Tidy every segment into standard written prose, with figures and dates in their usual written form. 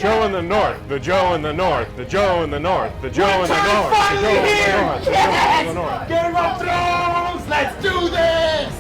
Joe in the north, the Joe in the north, the Joe in the north, the Joe in the north, the Joe in the north, the Joe in the north. Game of Thrones, let's do this!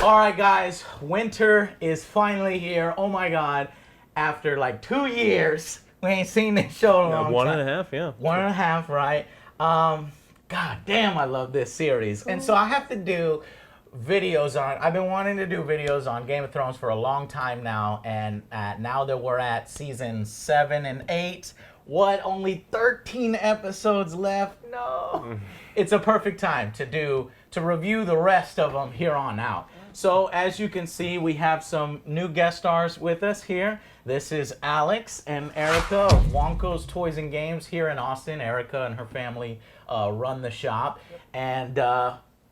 All right, guys, winter is finally here. Oh my God, after like 2 years, we ain't seen this show in a long time. 1.5, yeah. 1.5, right? God damn, I love this series. And so I have to do videos on, I've been wanting to do videos on Game of Thrones for a long time now, and now that we're at season 7 and 8, only 13 episodes left? No. It's a perfect time to review the rest of them here on out. So as you can see, we have some new guest stars with us here. This is Alex and Erica of Wonko's Toys and Games here in Austin. Erica and her family run the shop. And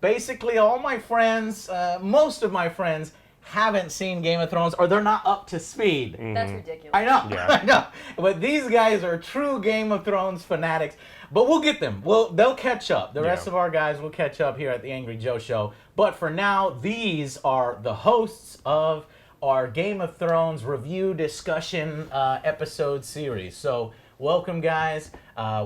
basically all my friends, most of my friends, haven't seen Game of Thrones, or they're not up to speed. That's ridiculous. I know, Yeah. I know. But these guys are true Game of Thrones fanatics. But we'll get them. They'll catch up. The rest of our guys will catch up here at the Angry Joe Show. But for now, these are the hosts of our Game of Thrones review discussion episode series. So welcome, guys.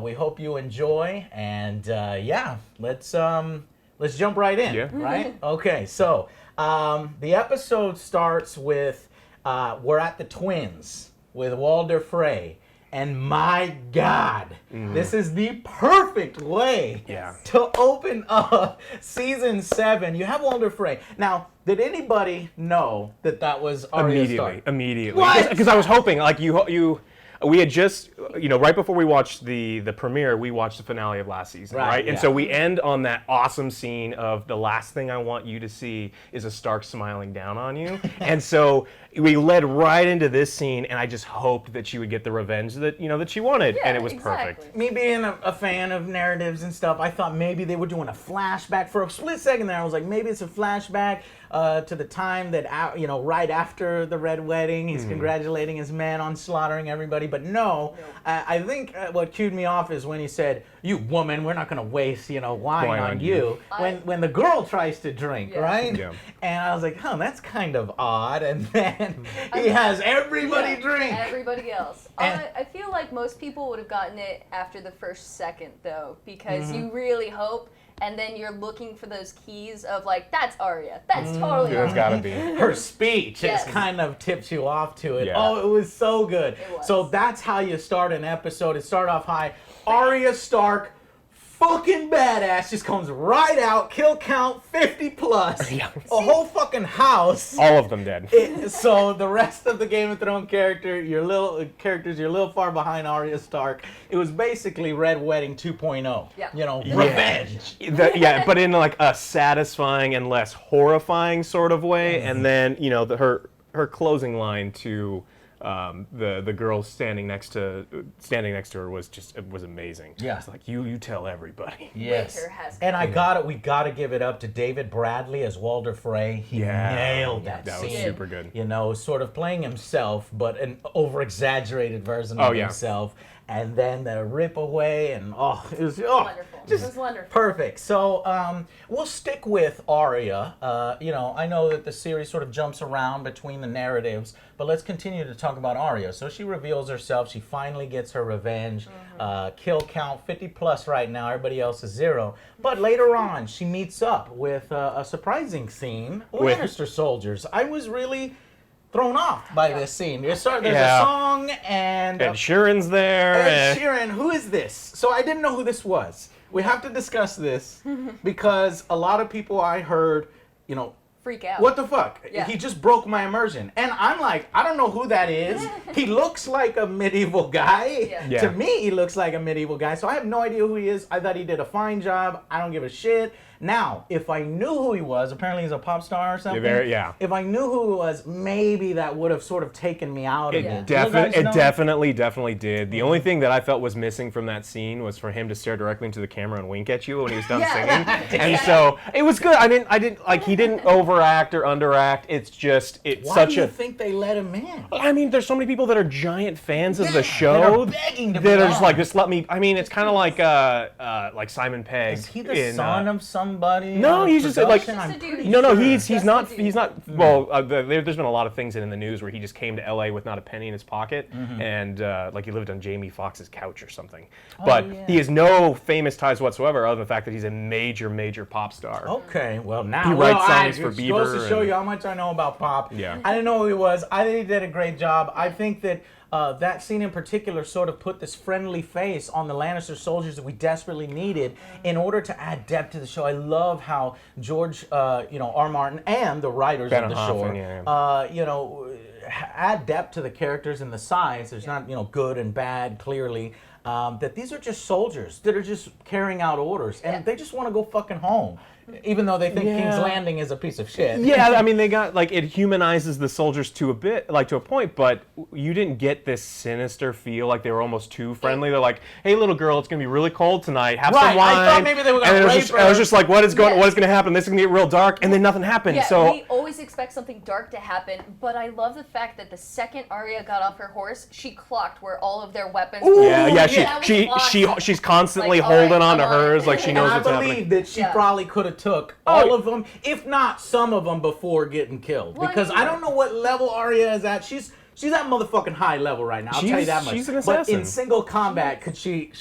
We hope you enjoy. And yeah, let's jump right in. Yeah. Right? Okay. So the episode starts with we're at the Twins with Walder Frey. And my God, this is the perfect way to open up season 7. You have Walder Frey. Now, did anybody know that was Arya Stark? Immediately. What? Because I was hoping, like we had just, right before we watched the premiere, we watched the finale of last season, right? And so we end on that awesome scene of the last thing I want you to see is a Stark smiling down on you. And so we led right into this scene, and I just hoped that she would get the revenge that that she wanted, and it was perfect. Me being a fan of narratives and stuff, I thought maybe they were doing a flashback for a split second there. I was like, maybe it's a flashback to the time that right after the Red Wedding, he's congratulating his men on slaughtering everybody. But no, I think what cued me off is when he said, "You woman, we're not going to waste wine on you." When the girl tries to drink, right? Yeah. And I was like, that's kind of odd. And then he has everybody drink. Everybody else. I feel like most people would have gotten it after the first second, though, because you really hope, and then you're looking for those keys of like, that's Arya. That's totally Arya. There's got to be. Her speech just kind of tips you off to it. Yeah. Oh, it was so good. It was. So that's how you start an episode. It started off high. Arya Stark, fucking badass, just comes right out, kill count 50 plus, a whole fucking house. All of them dead. So the rest of the Game of Thrones characters, you're a little far behind Arya Stark. It was basically Red Wedding 2.0. Yeah. Revenge. But in like a satisfying and less horrifying sort of way. And then her closing line to the girl standing next to her was amazing. Yeah. It's like you tell everybody. Yes. Winter has And we gotta give it up to David Bradley as Walder Frey. He nailed that That scene. was super good. Sort of playing himself, but an over-exaggerated version of himself. And then the rip away, and it was wonderful. Just it was wonderful. Perfect. So we'll stick with Arya. I know that the series sort of jumps around between the narratives, but let's continue to talk about Arya. So she reveals herself. She finally gets her revenge. Kill count 50 plus right now. Everybody else is 0. But later on, she meets up with a surprising scene. Lannister soldiers. I was really thrown off by this scene. There's a song, and Ed Sheeran's there. Ed Sheeran, who is this? So I didn't know who this was. We have to discuss this because a lot of people I heard, freak out. What the fuck? Yeah. He just broke my immersion. And I'm like, I don't know who that is. He looks like a medieval guy. Yeah. To me, he looks like a medieval guy. So I have no idea who he is. I thought he did a fine job. I don't give a shit. Now, if I knew who he was, apparently he's a pop star or something. Yeah. If I knew who he was, maybe that would have sort of taken me out of it. It definitely did. The only thing that I felt was missing from that scene was for him to stare directly into the camera and wink at you when he was done singing. And so it was good. I didn't like he didn't overact or underact. It's just Why do you think they let him in? I mean, there's so many people that are giant fans of the show that are begging to be that are just on. like, just let me. I mean, it's kind of like Simon Pegg. Is he the son of somebody? No, he's just like No, he's not. Well, there's been a lot of things in the news where he just came to LA with not a penny in his pocket, and like he lived on Jamie Foxx's couch or something. But he has no famous ties whatsoever, other than the fact that he's a major pop star. Okay, well now he writes songs for Bieber. Bieber. Goes to show you how much I know about pop. Yeah. I didn't know who he was. I think he did a great job. I think that that scene in particular sort of put this friendly face on the Lannister soldiers that we desperately needed in order to add depth to the show. I love how George, R. Martin and the writers of the show, add depth to the characters and the sides. There's not, good and bad, clearly. That these are just soldiers that are just carrying out orders, and they just want to go fucking home. Even though they think King's Landing is a piece of shit. Yeah, I mean, they got, like, it humanizes the soldiers to a point, but you didn't get this sinister feel, like they were almost too friendly. They're like, hey, little girl, it's going to be really cold tonight. Have some wine. I thought maybe they were going to rape her. I was just like, what is going to happen? This is going to get real dark, and then nothing happened. Yeah, so we always expect something dark to happen, but I love the fact that the second Arya got off her horse, she clocked where all of their weapons were. She's constantly holding on to hers, like she knows what's happening. I believe that she probably could have took all of them, if not some of them, before getting killed. Because I don't know what level Arya is at. She's at motherfucking high level right now. I'll tell you that much. She's an assassin. But in single combat, could she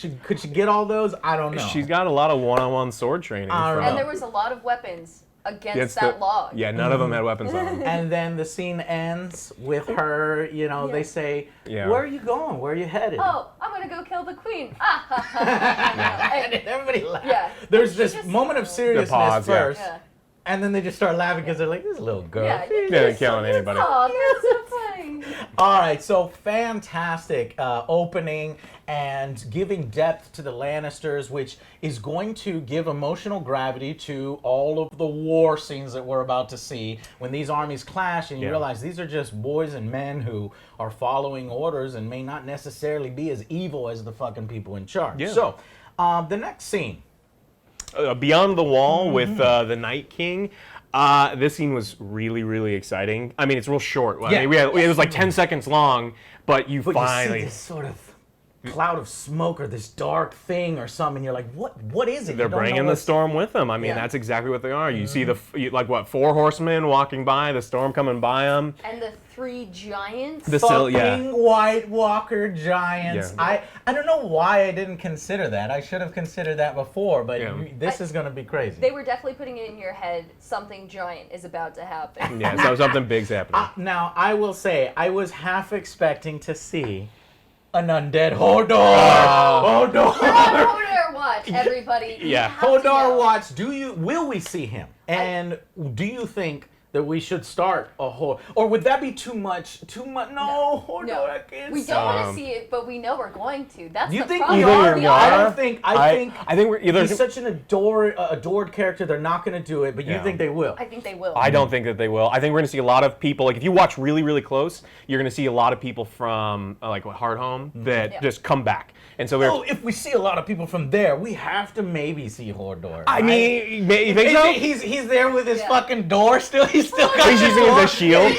get all those? I don't know. She's got a lot of one-on-one sword training. And there was a lot lot of weapons against that log. Yeah, none of them had weapons on them. And then the scene ends with her, they say, where are you going? Where are you headed? Oh, I'm going to go kill the queen. And everybody laughs. Yeah. There's this moment of seriousness pause, first. Yeah. And then they just start laughing because they're like, this little girl. Yeah, they're killing anybody. Oh, that's so funny. All right, so fantastic opening and giving depth to the Lannisters, which is going to give emotional gravity to all of the war scenes that we're about to see when these armies clash and you realize these are just boys and men who are following orders and may not necessarily be as evil as the fucking people in charge. Yeah. So, the next scene. Beyond the Wall with the Night King. This scene was really, really exciting. I mean, it's real short. I mean, it was like 10 seconds long, but you finally... you see this sort of cloud of smoke or this dark thing or something. You're like, what is it? They're bringing the storm with them. I mean, that's exactly what they are. You see four horsemen walking by, the storm coming by them. And the three giants. The White Walker giants. Yeah. I don't know why I didn't consider that. I should have considered that before, but this is going to be crazy. They were definitely putting it in your head, something giant is about to happen. Yeah, so something big's happening. Now, I will say, I was half expecting to see an undead Hodor. Hodor. Hodor watch, everybody. Yeah. Hodor watch. Will we see him? And do you think that we should start a Hodor? Or would that be too much? No, Hodor. No. I can't. We don't want to see it, but we know we're going to. That's you the think problem. we are? I think we're either. He's such an adored character. They're not going to do it, but you think they will. I think they will. I don't think that they will. I think we're going to see a lot of people. Like if you watch really, really close, you're going to see a lot of people from Hardhome that just come back. And so if we see a lot of people from there, we have to maybe see Hodor. I mean, you think so? He's there with his fucking door still. He's still got He's using it as a shield.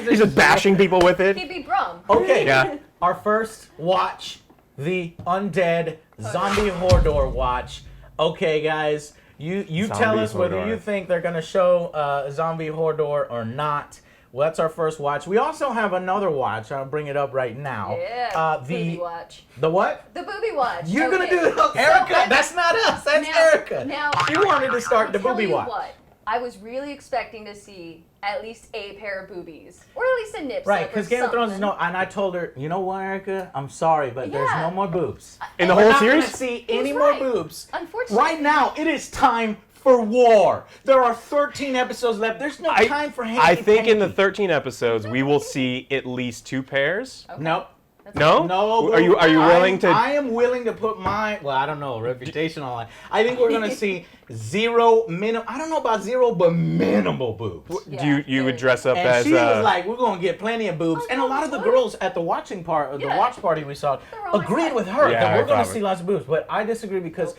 He's just bashing people with it. He'd be Brum. Okay. Yeah. Our first watch, the undead zombie Hodor watch. Okay, guys, you tell us whether you think they're gonna show zombie Hodor or not. Well, that's our first watch. We also have another watch. I'll bring it up right now. Yeah. The booby watch. The what? The booby watch. You're gonna do it, Erica. That's not us. That's Erica. Now she wanted to start the booby watch. What? I was really expecting to see at least a pair of boobies, or at least a nip. Right, because Game of Thrones is no. And I told her, you know what, Erica? I'm sorry, but there's no more boobs in the whole series. We're not gonna see any more boobs. Unfortunately, right now it is time for war. There are 13 episodes left. There's no time for hanky I think in the panky. 13 episodes we will see at least 2 pairs. Okay. Nope. No? No. Are you willing to? I am willing to put my, well, I don't know, reputation on it. I think we're going to see zero, I don't know about zero, but minimal boobs. Yeah, you would dress up And as she was like, we're going to get plenty of boobs. Oh, And a lot of the what? girls at the watching part, the Yeah. watch party we saw, They're all agreed excited. with her Yeah, that we're going to probably. see lots of boobs. But I disagree because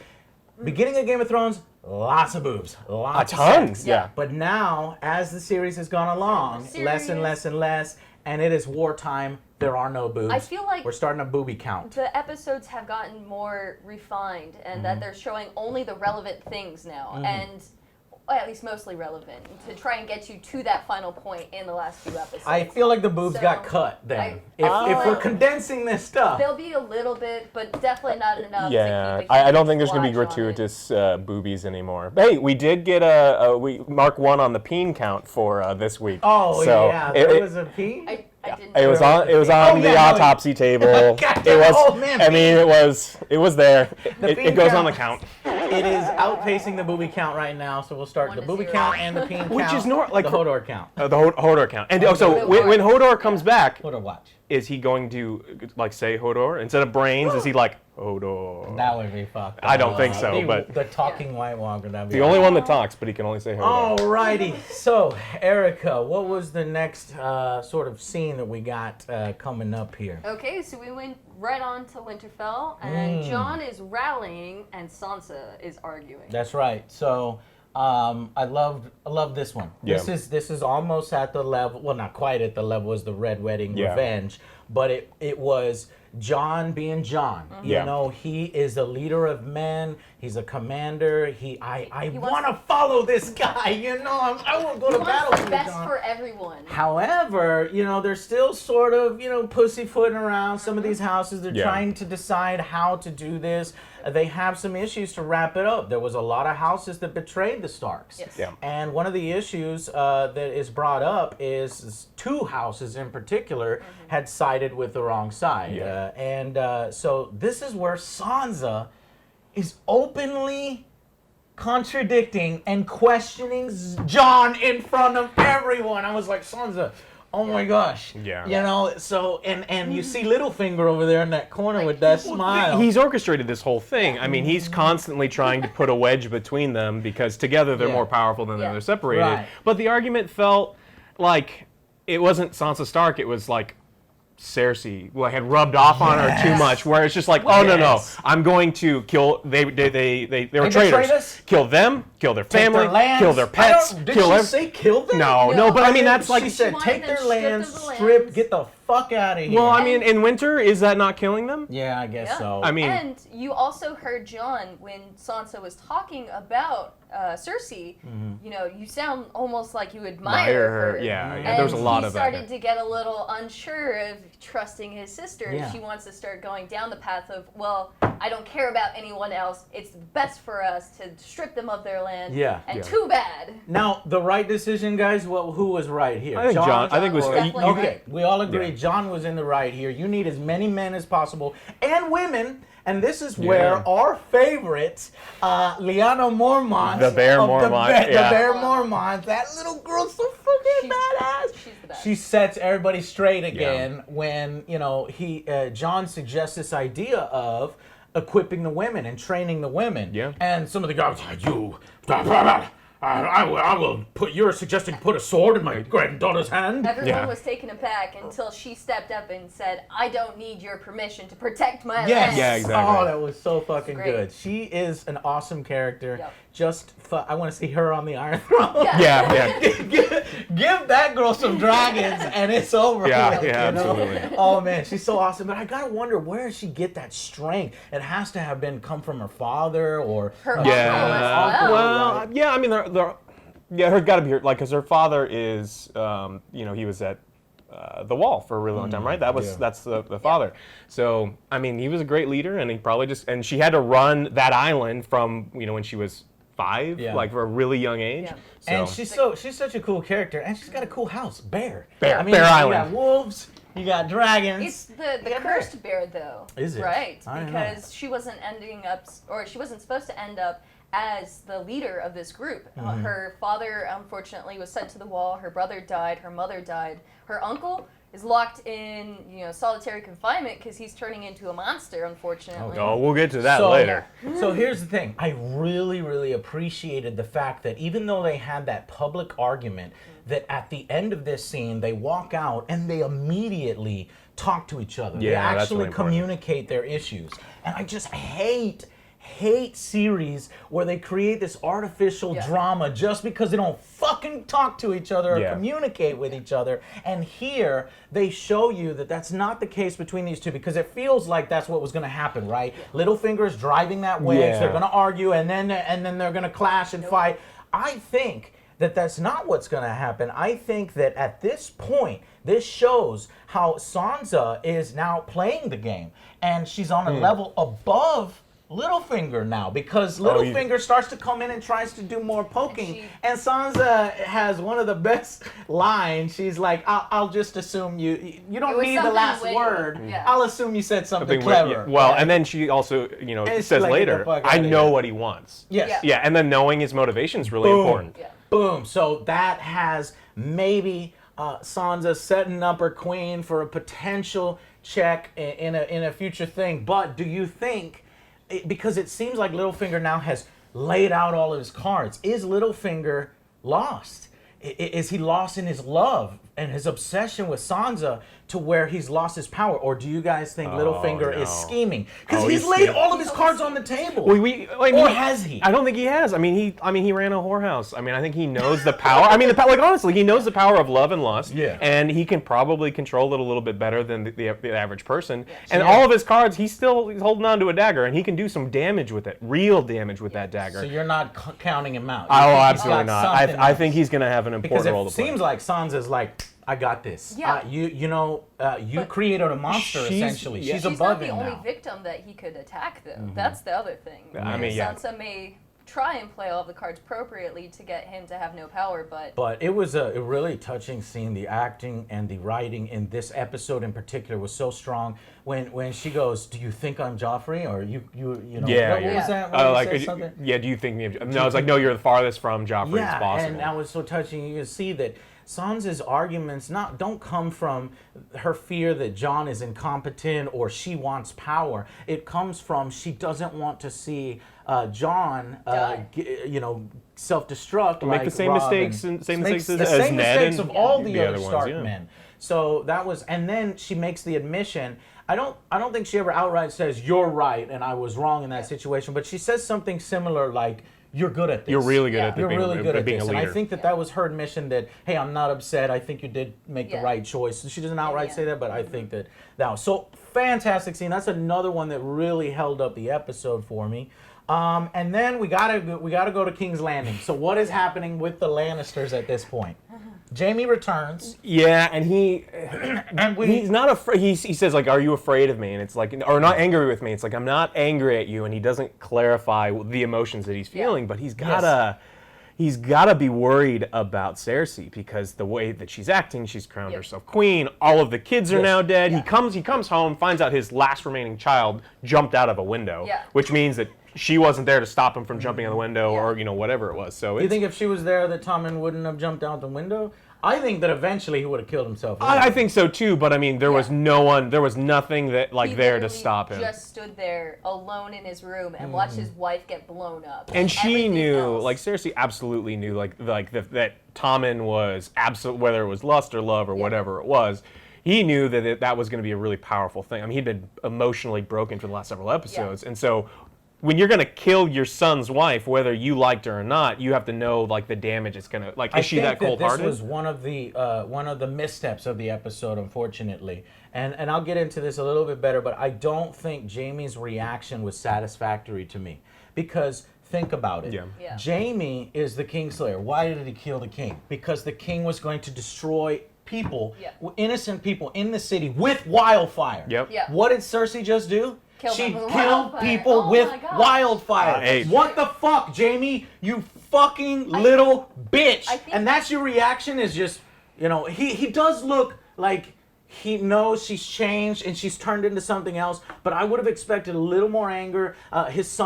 beginning of Game of Thrones, lots of boobs. Lots a of ton. sex. Yeah. But now, as the series has gone along, less and less and less, and it is wartime, there are no boobs. I feel like we're starting a boobie count. the episodes have gotten more refined and that they're showing only the relevant things now. And well, at least mostly relevant to try and get you to that final point in the last few episodes. I feel like the boobs So, got cut then. If like we're condensing this stuff. there'll be a little bit, but definitely not enough. Yeah, to keep I don't think there's going to be watch on it. gratuitous boobies anymore. But hey, we did get we mark 1 on the peen count for this week. Oh So yeah, it- there it- was a pee. I didn't. It was There on. It was Oh, on yeah, the no, autopsy table. God It damn, was. oh, man, I mean, it was there. The It peen goes count. on the count, It is outpacing the booby count right now, so we'll start 1 the to booby 0. count and the peen count. Which is like the Hodor count. the Hodor count. And so Hodor. when Hodor comes back, Hodor watch. is he going to like say Hodor instead of brains? Is he like Hodor? That would be fucked. I don't think so, but- the talking White Walker. That'd be The only one that talks, but he can only say Hodor. Alrighty, so Erica, what was the next sort of scene that we got coming up here? Okay, so we went right on to Winterfell, and Jon is rallying, and Sansa is arguing. That's right. So I love this one. Yeah. This is almost at the level. Well, not quite at the level as the Red Wedding Yeah. Revenge, but it was Jon being Jon. You Yeah. know, he is a leader of men. He's a commander. I He want to wants- follow this guy. You know, I won't go He to wants battle the with you, best Jon. for everyone. However, you know, they're still sort of, you know, pussyfooting around some of these houses. They're Yeah. trying to decide how to do this. They have some issues to wrap it up. There was a lot of houses that betrayed the Starks. Yes. Yeah. And one of the issues that is brought up is 2 houses in particular had sided with the wrong side. Yeah. So this is where Sansa is openly contradicting and questioning Jon in front of everyone. I was like, Sansa, oh my gosh. Yeah. You know, so, and you see Littlefinger over there in that corner with that smile. He's orchestrated this whole thing. I mean, he's constantly trying to put a wedge between them because together they're Yeah. more powerful than Yeah. they're separated. Right. But the argument felt like it wasn't Sansa Stark, it was like Cersei had rubbed off on her too much, where it's just like, oh no, Yes. I'm going to kill. They were betrayed traitors. us? Kill them, kill their Take family, their lands. kill their pets, Did kill she every- say kill them? No, but I mean that's like she said, wanted take them their stripped lands, of the strip, lands. get the fuck out of here. well, I mean, in winter, is that not killing them? yeah, I guess Yeah. so. I mean, And you also heard Jon when Sansa was talking about Cersei. You know, you sound almost like you admire her. Yeah, And there was a lot of he that. started to get a little unsure of trusting his sister. Yeah. She wants to start going down the path of, well, I don't care about anyone else. It's best for us to strip them of their land. Yeah. And Yeah. too bad. Now, the right decision, guys, well, who was right here? I think Jon. I think it was. was definitely you- Okay, we all agree Yeah. Jon was in the right here. You need as many men as possible and women. And this is where Yeah. our favorite, Lyanna Mormont, The Bear of Mormont, the yeah. Bear Mormont, that little girl's so fucking She's- badass. she's the best. She sets everybody straight again when Jon suggests this idea of equipping the women and training the women. Yeah. And some of the guys, I will put. You're suggesting put a sword in my granddaughter's hand. Everyone Yeah. was taken aback until she stepped up and said, I don't need your permission to protect my Yes. land. Yeah, exactly. Oh, that was so fucking Great. good. She is an awesome character. Yep. I want to see her on the Iron Throne. Yeah, Give that girl some dragons and it's over. Yeah, with, yeah, you know? absolutely. Oh man, she's so awesome. But I gotta wonder, where does she get that strength? It has to have come from her father or Her a uncle Yeah. as well. Well, right? yeah. I mean, her got to be because her father is, he was at the Wall for a really long time, right? That's the father. So I mean, he was a great leader, and he probably and she had to run that island from when she was 5, Yeah. like for a really young age. Yeah. So. And she's such a cool character, and she's got a cool house, Bear. Bear I mean, Bear you Island. got wolves, You got dragons. It's the cursed bear, though. Is it? Right, I don't because she wasn't she wasn't supposed to end up as the leader of this group. Her father, unfortunately, was sent to the wall. Her brother died. Her mother died. Her uncle is locked in, solitary confinement because he's turning into a monster, unfortunately. Oh, we'll get to that later. So here's the thing. I really, really appreciated the fact that even though they had that public argument, that at the end of this scene, they walk out and they immediately talk to each other. Yeah, they that's actually really important. communicate their issues. And I just hate series where they create this artificial drama just because they don't fucking talk to each other or communicate with each other. And here they show you that that's not the case between these two, because it feels like that's what was going to happen, right? Littlefinger's driving that wedge. They're going to argue, and then they're going to clash and fight. I think that that's not what's going to happen. I think that at this point, this shows how Sansa is now playing the game, and she's on a level above Littlefinger now, because Littlefinger starts to come in and tries to do more poking, and Sansa has one of the best lines. She's like, I'll just assume you don't need the last word. Yeah. I'll assume you said something clever. Well, and then she also, says like, later, I know what he wants. Yes. Yeah, and then knowing his motivation is really important. Yeah. Boom. So that has maybe Sansa setting up her queen for a potential check in a future thing. But do you think, because it seems like Littlefinger now has laid out all of his cards, is Littlefinger lost? Is he lost in his love and his obsession with Sansa to where he's lost his power? Or do you guys think Littlefinger is scheming? Because he's laid all of his cards on the table. Or has he? I don't think he has. I mean, he ran a whorehouse. I mean, I think he knows the power. I mean, honestly, he knows the power of love and lust. Yeah. And he can probably control it a little bit better than the average person. And all of his cards, he's holding on to a dagger, and he can do some damage with it, real damage with that dagger. So you're not counting him out? Oh, absolutely not. I think he's going to have an important role to play. Because it seems like Sansa's like, I got this. Yeah. You created a monster, essentially. She's above him now. She's not the only victim that he could attack, though. That's the other thing. I mean, Sansa may try and play all the cards appropriately to get him to have no power, but... But it was a really touching scene. The acting and the writing in this episode in particular was so strong. When she goes, "Do you think I'm Joffrey?" Or you know... Yeah, what was that? Something? Yeah, do you think me... No, it's like, no, you're the farthest from Joffrey as possible. And that was so touching. You can see that Sansa's arguments don't come from her fear that Jon is incompetent or she wants power. It comes from she doesn't want to see Jon, self-destruct. Make the same mistakes as Ned mistakes of all the other Stark ones, men. So that was, and then she makes the admission. I don't think she ever outright says you're right and I was wrong in that situation, but she says something similar like, you're good at this. You're really good at this. You're really good at being this. a leader. And I think that was her admission that, hey, I'm not upset. I think you did make the right choice. She doesn't outright say that, but I think that was so fantastic scene. That's another one that really held up the episode for me. And then we gotta go to King's Landing. So what is happening with the Lannisters at this point? Jaime returns. Yeah, and he's not afraid. He says, like, "Are you afraid of me?" And it's like, or not angry with me. It's like, I'm not angry at you. And he doesn't clarify the emotions that he's feeling, but he's gotta be worried about Cersei, because the way that she's acting, she's crowned herself queen. All of the kids are now dead. He comes home, finds out his last remaining child jumped out of a window, which means that she wasn't there to stop him from jumping out the window, or whatever it was. So you think if she was there that Tommen wouldn't have jumped out the window? I think that eventually he would have killed himself. I think so too, but I mean, there was nothing that there to stop him. He just stood there alone in his room and watched his wife get blown up. And she knew, Cersei absolutely knew, that Tommen was whether it was lust or love or whatever it was. He knew that that was going to be a really powerful thing. I mean, he'd been emotionally broken for the last several episodes, and so when you're going to kill your son's wife, whether you liked her or not, you have to know the damage it's going to. Is she that cold-hearted? This was one of the missteps of the episode, unfortunately. And I'll get into this a little bit better, but I don't think Jaime's reaction was satisfactory to me, because think about it. Yeah. Jaime is the Kingslayer. Why did he kill the king? Because the king was going to destroy people, innocent people in the city with wildfire. Yep. Yeah. What did Cersei just do? She killed wildfire. people with wildfire. What the fuck, Jaime? You fucking little bitch. And that's your reaction, is just, he does look like he knows she's changed and she's turned into something else, but I would have expected a little more anger. His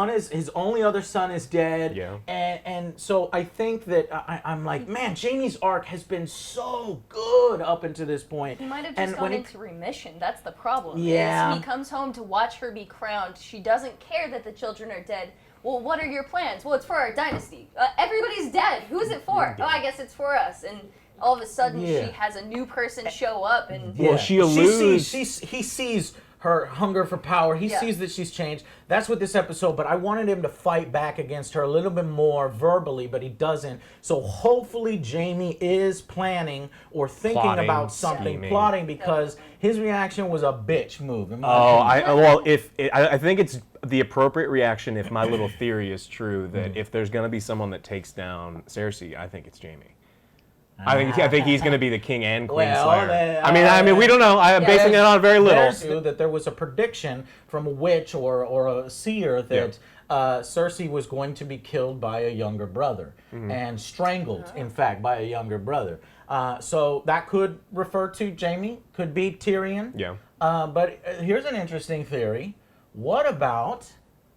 only other son is dead. Yeah. And so I think that I'm like, man, Jamie's arc has been so good up until this point. He might have just gone into remission. That's the problem. Yeah. Is he comes home to watch her be crowned. She doesn't care that the children are dead. Well, what are your plans? Well, it's for our dynasty. Everybody's dead. Who is it for? Oh, I guess it's for us. And all of a sudden, she has a new person show up, and well, she alludes. He sees her hunger for power. He sees that she's changed. That's what this episode. But I wanted him to fight back against her a little bit more verbally, but he doesn't. So hopefully, Jamie is planning or thinking about something, plotting, because his reaction was a bitch move. I think it's the appropriate reaction if my little theory is true that if there's going to be someone that takes down Cersei, I think it's Jamie. I think he's going to be the king and queen slayer. I mean, we don't know. I'm basing it on very little. That there was a prediction from a witch or a seer that Cersei was going to be killed by a younger brother and strangled, in fact, by a younger brother. So that could refer to Jamie, could be Tyrion. Yeah. But here's an interesting theory. What about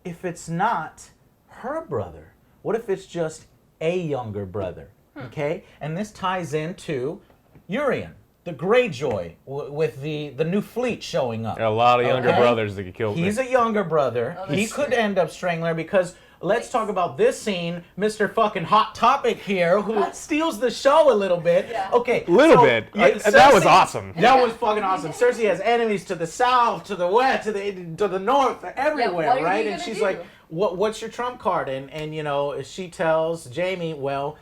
if it's not her brother? What if it's just a younger brother? Okay, and this ties into Urian, the Greyjoy, with the new fleet showing up. There are a lot of younger brothers that could kill me. He's a younger brother. He could end up strangling her because let's talk about this scene, Mr. fucking Hot Topic here, who steals the show a little bit. Yeah. Okay, bit. That was awesome. That was fucking awesome. Cersei has enemies to the south, to the west, to the north, everywhere, right? And she's like, "What's your trump card?" And you know, she tells Jamie, "Well,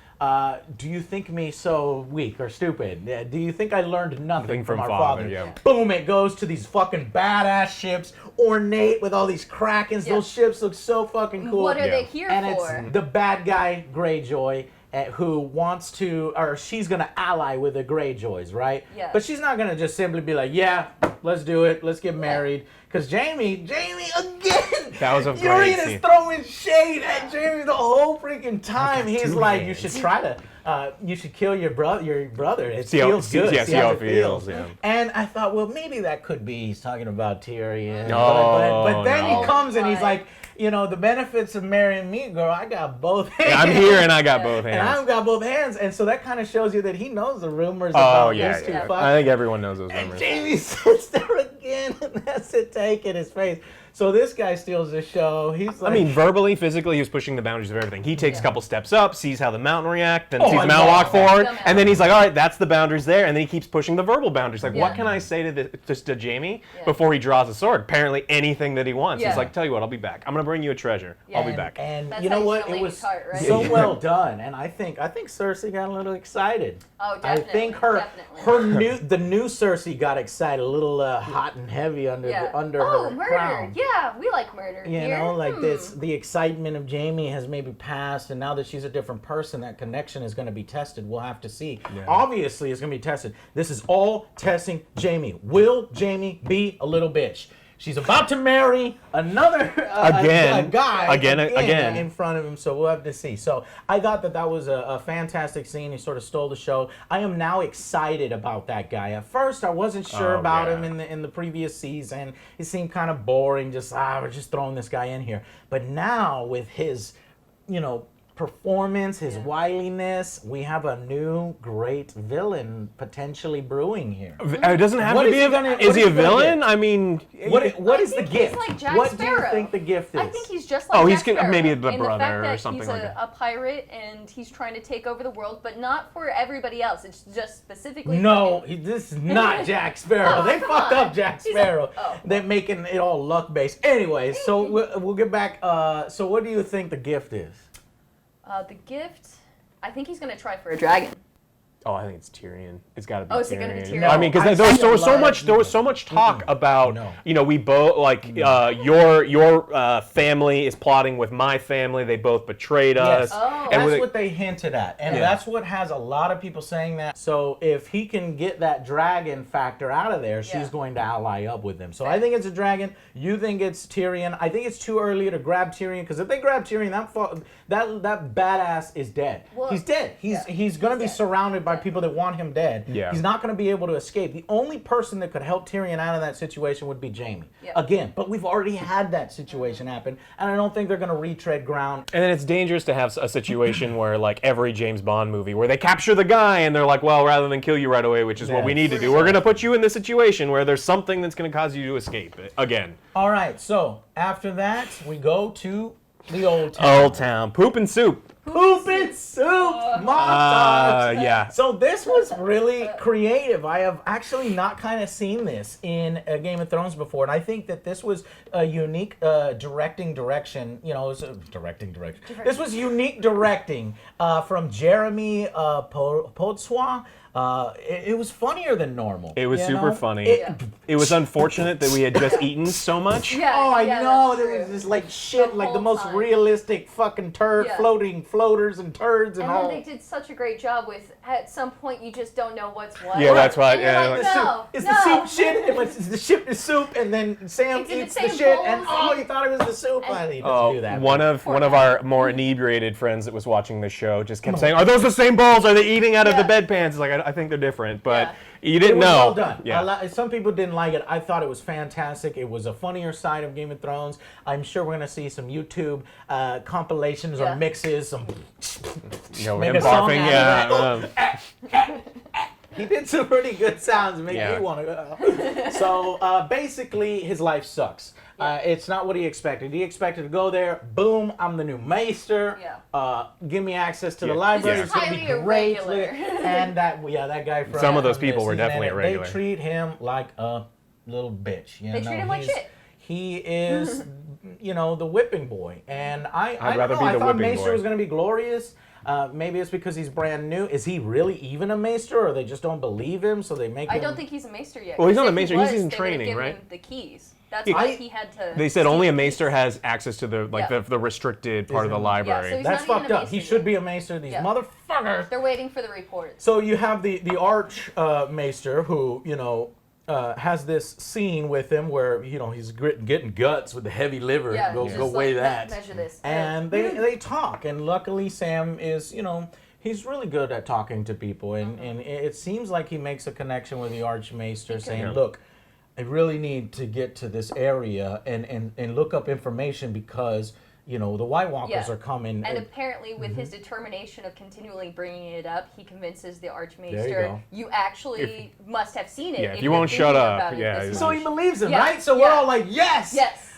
do you think me so weak or stupid? Do you think I learned nothing from our father?" Yeah. Boom, it goes to these fucking badass ships, ornate with all these krakens. Those ships look so fucking cool. What are they here and for? It's the bad guy, Greyjoy, who wants to, or she's going to ally with the Greyjoys, right? Yeah. But she's not going to just simply be like, yeah, let's do it, let's get married. Because Jamie again, that was a great Urian scene. is throwing shade at Jamie the whole freaking time. He's like, you should try to, you should kill your brother. It feels good. Yeah, see how it feels. Yeah. And I thought, well, maybe that could be he's talking about Tyrion. No, but then he comes and he's like, you know, the benefits of marrying me, girl, I got both hands. Yeah, I'm here and I got both hands. And I've got both hands. And so that kind of shows you that he knows the rumors about these two fucks. I think everyone knows those rumors. And Jamie sits there again and has to take in his face. So this guy steals the show. He's like, I mean, verbally, physically, he was pushing the boundaries of everything. He takes a couple steps up, sees how the mountain reacts, then sees the mountain walk forward, and then he's like, all right, that's the boundaries there, and then he keeps pushing the verbal boundaries. Like, what can I say to Jamie before he draws a sword? Apparently, anything that he wants. He's like, tell you what, I'll be back. I'm going to bring you a treasure. I'll be back. And that's you know what? It was so well done, and I think Cersei got a little excited. Oh, definitely. I think the new Cersei got excited, a little hot and heavy under her murder. crown. Yeah, we like murder. You know, like this, the excitement of Jamie has maybe passed, and now that she's a different person, that connection is going to be tested. We'll have to see. Yeah. Obviously, it's going to be tested. This is all testing Jamie. Will Jamie be a little bitch? She's about to marry another guy again in front of him, so we'll have to see. So I thought that was a fantastic scene. He sort of stole the show. I am now excited about that guy. At first, I wasn't sure about him in the previous season. He seemed kind of boring. We're just throwing this guy in here. But now with his, performance, his wiliness, we have a new great villain potentially brewing here. It doesn't have to be is he a villain? I mean, what is the gift? Like Jack what Sparrow. do you think the gift is? I think he's just like Jack Sparrow. Maybe the in brother the fact that or something he's like that. a pirate and he's trying to take over the world, but not for everybody else. It's just specifically for him. This is not Jack Sparrow. They fucked up Jack Sparrow. They're making it all luck based. Anyways, so we'll get back. So what do you think the gift is? The gift, I think he's going to try for a dragon. Oh, I think it's Tyrion. It's got to be Tyrion. Oh, is it going to be Tyrion? No, I mean, because there was so much talk about, we both, your family is plotting with my family. They both betrayed us. Oh. And that's what they hinted at. And that's what has a lot of people saying that. So if he can get that dragon factor out of there, she's going to ally up with him. So I think it's a dragon. You think it's Tyrion. I think it's too early to grab Tyrion, because if they grab Tyrion, that badass is dead. Well, he's dead. He's going to be surrounded by by people that want him dead. Yeah. He's not going to be able to escape. The only person that could help Tyrion out of that situation would be Jaime. Yep. Again, but we've already had that situation happen, and I don't think they're going to retread ground. And then it's dangerous to have a situation where, like every James Bond movie, where they capture the guy and they're like, well, rather than kill you right away, which is what we need to do, we're going to put you in this situation where there's something that's going to cause you to escape again. All right, so after that, we go to the Old Town. Old Town. Poop and soup. Poop and soup montage. Yeah. So this was really creative. I have actually not kind of seen this in Game of Thrones before, and I think that this was a unique direction. You know, it was directing. This was unique directing from Jeremy Podswa. It was funnier than normal. It was super funny. It was unfortunate that we had just eaten so much. Yeah, Oh, I yeah, know. that's There was true. this like shit, The like the whole most time. realistic fucking turd Yeah. floaters and turds and And all. then they did such a great job with, at some point, you just don't know what's what. Yeah, that's right, And you're yeah, like, like- no, It's no. the soup shit. It's the ship is soup, and then Sam It's in the eats the same shit, bowls and and- he thought it was the soup. and- He doesn't do that. One of guy. our more inebriated friends that was watching the show just kept saying, "Are those the same bowls? Are they eating out of the Yeah. bedpans?" It's like I think they're different, but you It didn't was know. well done. Yeah. Some people didn't like it. I thought it was fantastic. It was a funnier side of Game of Thrones. I'm sure we're gonna see some YouTube compilations or Yeah. mixes. Some You know, Make him a song barfing. out of Yeah. he did some pretty good sounds, make Yeah. me want to go. So basically, his life sucks. It's not what he expected. He expected to go there, boom, I'm the new maester. Yeah. Give me access to the Yeah. library. This It's is gonna be highly great. irregular. And that guy from Some of those from people the were season definitely ended, irregular. They treat him like a little bitch. You They know? treat him like shit. He is, you know, the whipping boy. And I rather don't be know. I the thought whipping Maester boy. was going to be glorious. Maybe it's because he's brand new. Is he really even a Maester, or they just don't believe him, so they make him... I don't think he's a maester yet. Well, he's not If a maester, he he's was, in they would've training, given right? him the keys. That's Yeah. why he had to. They said only a steal the maester keys. has access to the Yeah. the restricted part of the Isn't- library. Yeah, so That's not even fucked a up. He Maester should yet. be a Maester. These Yeah. motherfuckers. They're waiting for the report. So you have the arch maester who, you know, has this scene with him where, you know, he's getting guts with the heavy liver. Yeah, go just go like, weigh that. measure this. And they talk, and luckily Sam is, you know, he's really good at talking to people, and it seems like he makes a connection with the Archmaester, saying, Yeah. look, I really need to get to this area and look up information because, you know, the White Walkers Yeah. are coming. And apparently, with his determination of continually bringing it up, he convinces the There Archmaester, you go. you actually must have seen it. Yeah, if you you're won't thinking shut up, about it yeah, this it's- so much." he believes him, Yeah, right? So we're yeah. all like, yes! Yes.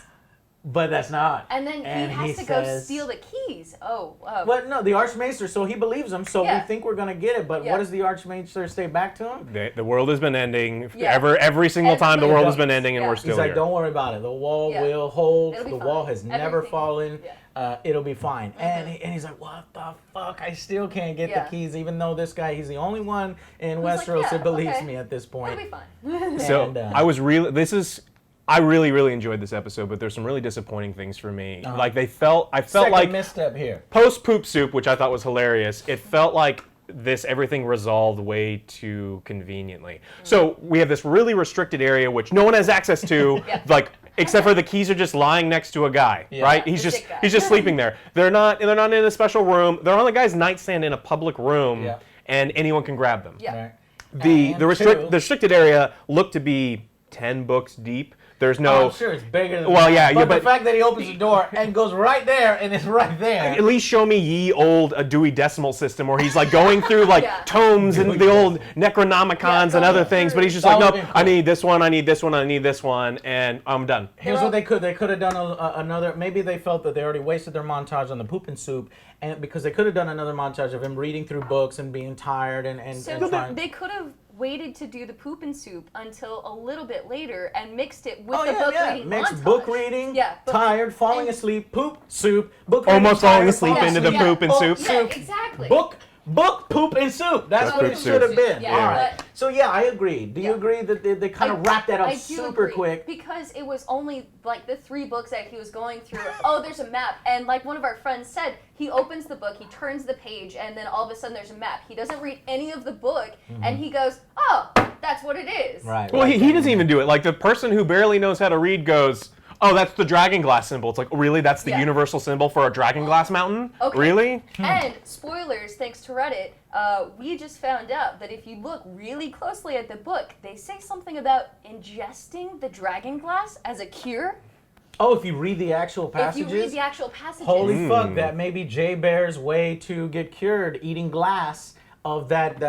But that's not. And then he has to go says- steal the keys. But no, the Archmaester, so he believes him, so Yeah. we think we're going to get it. But Yeah. what does the Archmaester say back to him? The world has been ending. Yeah. Every single time the Every- world has been ending, and Yeah. we're He's still He's like, here. don't worry about it. The wall Yeah. will hold. It'll be The fine. wall has never Everything- fallen. yeah. It'll be fine. And he's like, what the fuck? I still can't get Yeah. the keys, even though this guy, he's the only one in Who's like, Westeros yeah, that believes okay. me at this point. It'll be fine. So And, I really enjoyed this episode, but there's some really disappointing things for me. Like I felt Second like misstep here. post poop soup, which I thought was hilarious. It felt like everything resolved way too conveniently. So we have this really restricted area which no one has access to, Yeah. like except for the keys are just lying next to a guy, Yeah. right? The He's just sick guy. he's just sleeping there. They're not in a special room. They're on the guy's nightstand in a public room, Yeah. and anyone can grab them. Yeah. Right. The And the two- restricted area looked to be 10 books deep. There's no. I'm sure it's bigger than Well, that. yeah, but yeah, the but- fact that he opens the door and goes right there and it's right there. At least show me ye old Dewey Decimal System where he's like going through like Yeah. tomes and the old Necronomicons and going other things, through. but he's just That like, would've nope, been I cool. need this one, I need this one, I need this one, and I'm done. Here's what they could have done another. Maybe they felt that they already wasted their montage on the poop and soup, and because they could have done another montage of him reading through books and being tired and So trying. they could have waited to do the poop and soup until a little bit later and mixed it with Oh the yeah, book yeah. reading Mixed montage. book reading, Yeah, book- tired, falling and- asleep, poop, soup, book Almost reading, falling tired, asleep falling into the asleep, poop and book, soup. Yeah, soup, exactly. Book, poop, and soup. That's Book, what poop, it should have soup. been. Yeah, All right. but- So yeah, I agree. Do you Yeah. agree that they kind of wrapped that up I do super agree, quick? because it was only like the 3 books that he was going through. Oh, there's a map, and like one of our friends said, he opens the book, he turns the page, and then all of a sudden there's a map. He doesn't read any of the book, and he goes, "Oh, that's what it is." Right. Well, right. he doesn't even do it. Like the person who barely knows how to read goes, Oh, that's the dragon glass symbol. It's like, really? That's the universal symbol for a dragon glass mountain? Okay. Really? And spoilers, thanks to Reddit, we just found out that if you look really closely at the book, they say something about ingesting the dragon glass as a cure. Oh, if you read the actual passages? If you read the actual passages. Holy fuck, that may be Jay Bear's way to get cured, eating glass of that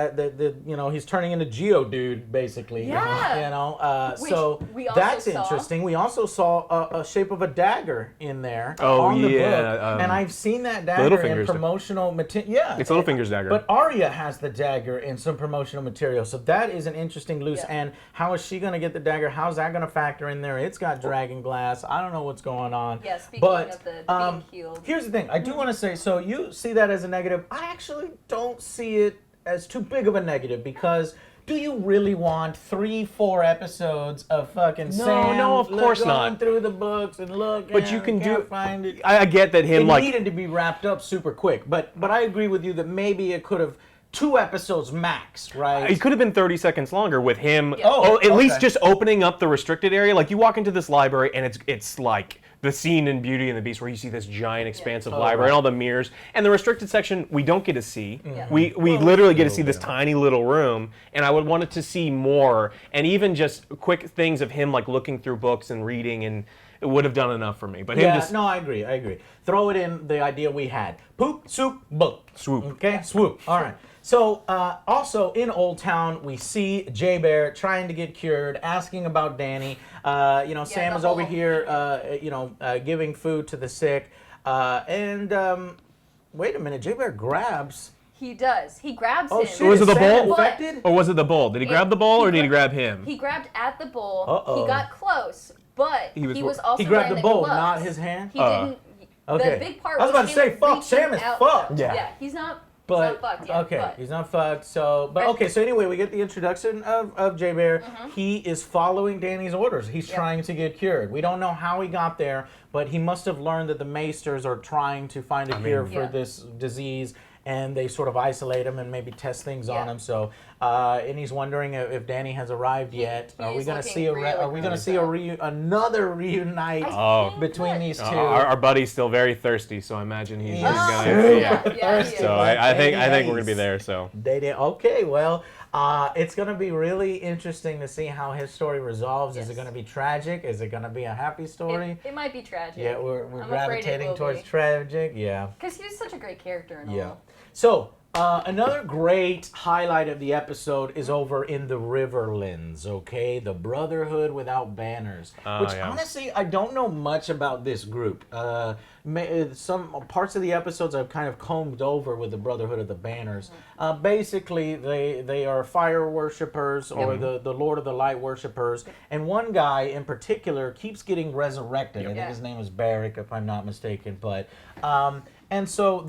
you know, he's turning into Geodude, basically. Yeah. You know, Which so we also that's saw. interesting. We also saw a shape of a dagger in there Oh, on the yeah, book. And I've seen that dagger in promotional material. Yeah. It's Littlefinger's dagger. But Arya has the dagger in some promotional material. So that is an interesting loose end. How is she going to get the dagger? How's that going to factor in there? It's got dragon glass. I don't know what's going on. Yeah, speaking of the being healed. Here's the thing. I do want to say, so you see that as a negative. I actually don't see it as too big of a negative, because do you really want 3-4 episodes of fucking Sam of course going not. through the books and look, But you can can't find it. I get that him, It like... needed to be wrapped up super quick, but I agree with you that maybe it could have 2 episodes max, right? It could have been 30 seconds longer with him. Yeah. At least just opening up the restricted area. Like, you walk into this library and it's like the scene in Beauty and the Beast where you see this giant expansive library and all the mirrors. And the restricted section we don't get to see. We literally get to see this tiny little room, and I would wanted to see more, and even just quick things of him like looking through books and reading, and it would have done enough for me. But him just... No, I agree. Throw it in the idea we had. Poop, soup, book. Swoop. Okay, swoop. All right. So, also in Old Town, we see Jay Bear trying to get cured, asking about Danny. You know, Sam is over here, giving food to the sick. Wait a minute, Jay Bear grabs. He does. He grabs Oh, him. shit. Was it the Sam bowl? infected? Or was it the bowl? Did he grab the bowl or did he grab him? He grabbed at the bowl. Uh-oh. He got close, but he was also He grabbed wearing the bowl, gloves. not his hand? He didn't. Okay. The big part I was about to him say, fuck, reaching Sam is out. fucked. Yeah, he's not. But he's not fucked yet, okay, but. he's not fucked. So, but okay. So anyway, we get the introduction of Jay Bear. He is following Danny's orders. He's trying to get cured. We don't know how he got there, but he must have learned that the Maesters are trying to find a cure for this disease, and they sort of isolate him and maybe test things on him. So, and he's wondering if Danny has arrived yet. Are we gonna see another reunite between these two? Our buddy's still very thirsty, so I imagine he's gonna. Yeah. So I think we're gonna be there. So Okay, well, it's gonna be really interesting to see how his story resolves. Is it gonna be tragic? Is it gonna be a happy story? It might be tragic. Yeah, we're I'm afraid it gravitating will towards be. tragic. Yeah. Because he was such a great character and Yeah. all. So, another great highlight of the episode is over in the Riverlands, okay? The Brotherhood Without Banners. Which, honestly, I don't know much about this group. Some parts of the episodes I've kind of combed over with the Brotherhood of the Banners. Basically, they are fire worshippers or the Lord of the Light worshippers. And one guy in particular keeps getting resurrected. I think his name is Barrick, if I'm not mistaken. But... and so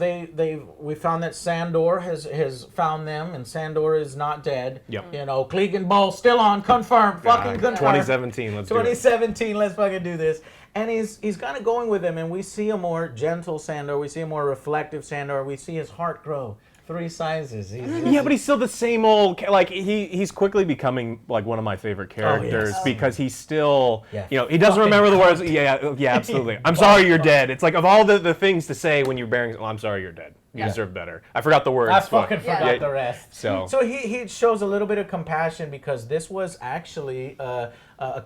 we found that Sandor has found them, and Sandor is not dead. Yep. You know, Clegan Ball still on, confirmed, fucking confirmed. 2017, let's do it. 2017, let's fucking do this. And he's kind of going with him, and we see a more gentle Sandor, we see a more reflective Sandor, we see his heart grow 3 sizes. But he's still the same old. Like he's quickly becoming like one of my favorite characters because he's still, he doesn't remember the words. Yeah, absolutely. I'm sorry you're dead. It's like of all the things to say when you're bearing. I'm sorry you're dead. You deserve better. I forgot the words. I fucking forgot the rest. So he shows a little bit of compassion because this was actually a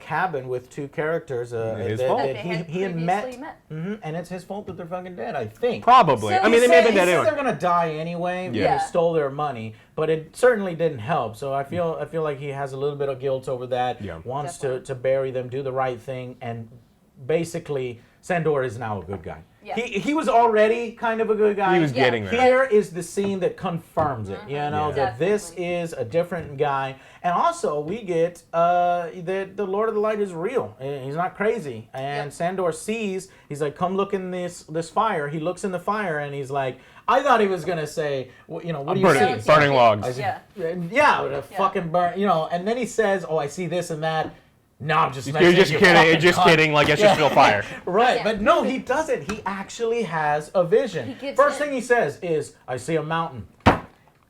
cabin with 2 characters that he had met. And it's his fault that they're fucking dead, I think. Probably. So I mean, they may have been dead said anyway. they're gonna die anyway. They stole their money, but it certainly didn't help. So I feel like he has a little bit of guilt over that. Wants to bury them, do the right thing, and basically Sandor is now a good guy. Yeah. He was already kind of a good guy. He was getting there. Here is the scene that confirms it, that this is a different guy. And also, we get that the Lord of the Light is real. He's not crazy. And Sandor sees, he's like, come look in this fire. He looks in the fire and he's like, I thought he was going to say, what do you see? Burning logs. Fucking burn, and then he says, oh, I see this and that. No, I'm just You're just kidding. Just kidding. Like, it's just real fire. Right, but no, he doesn't. He actually has a vision. First thing he says is, I see a mountain.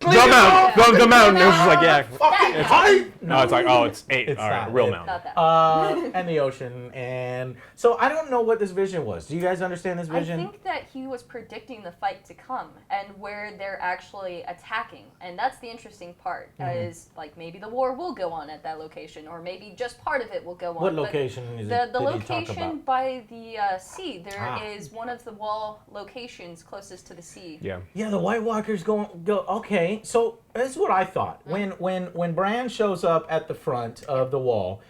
The mountain. It was just like, yeah. Fucking hype. No, it's like, oh, it's 8. It's All right, not. real Not mountain. that. And the ocean, and so I don't know what this vision was. Do you guys understand this I vision? think that he was predicting the fight to come and where they're actually attacking, and that's the interesting part. Is like maybe the war will go on at that location, or maybe just part of it will go on. What But location is The it? did he talk location about? by the sea. There is Ah. one of the wall locations closest to the sea. Yeah. Yeah, the White Walkers go. Okay, so this is what I thought. When Bran shows up at the front of the wall